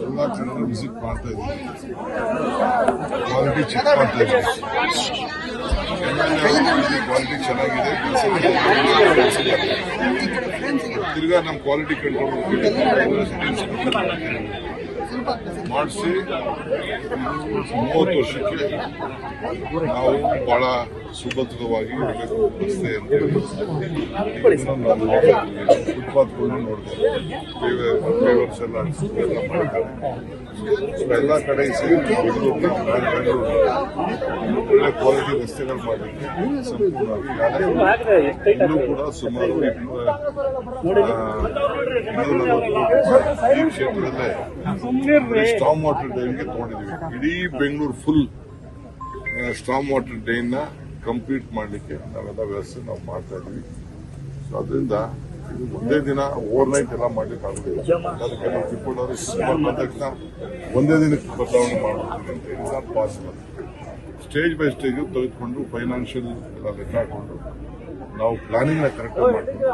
ಎಲ್ಲ ಕಡೆ ವಿಸಿಟ್ ಮಾಡ್ತಾ ಇದ್ದೀವಿ, ಕ್ವಾಲಿಟಿ ಚೆಕ್ ಮಾಡ್ತಾ ಇದ್ದೀವಿ. ಕ್ವಾಲಿಟಿ ಚೆನ್ನಾಗಿದೆ, ತಿರ್ಗಾ ನಮ್ಮ ಕ್ವಾಲಿಟಿ ಕಂಟ್ರೋಲ್ ಮಾಡಿಸಿ 30 ವರ್ಷಕ್ಕೆ ನಾವು ಬಹಳ ಸುಭದ್ರವಾಗಿ ಇರಬೇಕು ರಸ್ತೆ ಅಂತ ಫುಟ್ಪಾತ್ಗಳನ್ನ ನೋಡಿದೆ, ಪೇವರ್ಸ್ ಎಲ್ಲ ಮಾಡಿದ್ದಾರೆ. ಎಲ್ಲ ಕಡೆ ಸೇರಿ ಬೆಂಗಳೂರು ಒಳ್ಳೆ ಕ್ವಾಲಿಟಿ ರಸ್ತೆಗಳು ಮಾಡಲಿಕ್ಕೆ ಸಂಪೂರ್ಣವಾಗಿ ಇಲ್ಲೂ ಕೂಡ ಸುಮಾರು 240 ಈ ಕ್ಷೇತ್ರದಲ್ಲೇ ಸ್ಟಾಮ್ ವಾಟರ್ ಡ್ರೈನ್ಗೆ ತಗೊಂಡಿದ್ದೀವಿ. ಇಡೀ Bengaluru full storm water drain ನ ಕಂಪ್ಲೀಟ್ ಮಾಡಲಿಕ್ಕೆ ನಾವೆಲ್ಲ ವ್ಯವಸ್ಥೆ ನಾವು ಮಾಡ್ತಾ ಇದೀವಿ. ಸೊ ಅದರಿಂದ ಇದು ಒಂದೇ ದಿನ ಓವರ್ ನೈಟ್ ಎಲ್ಲ ಮಾಡ್ಲಿಕ್ಕೆ ಆಗುದಿಲ್ಲ. ಅದಕ್ಕೆ ನಾವು ರಿಪೋರ್ಟ್ ತಕ್ಷಣ ಒಂದೇ ದಿನಕ್ಕೆ ಬದಲಾವಣೆ ಮಾಡಬೇಕು ಅಂತ it's not possible. Stage by stage ತೆಗೆದುಕೊಂಡು ಫೈನಾನ್ಷಿಯಲ್ ಎಲ್ಲ ಲೆಕ್ಕ ಹಾಕೊಂಡು ನಾವು ಪ್ಲಾನಿಂಗ್ ನ ಕರೆಕ್ಟ್ ಮಾಡ್ತೀವಿ.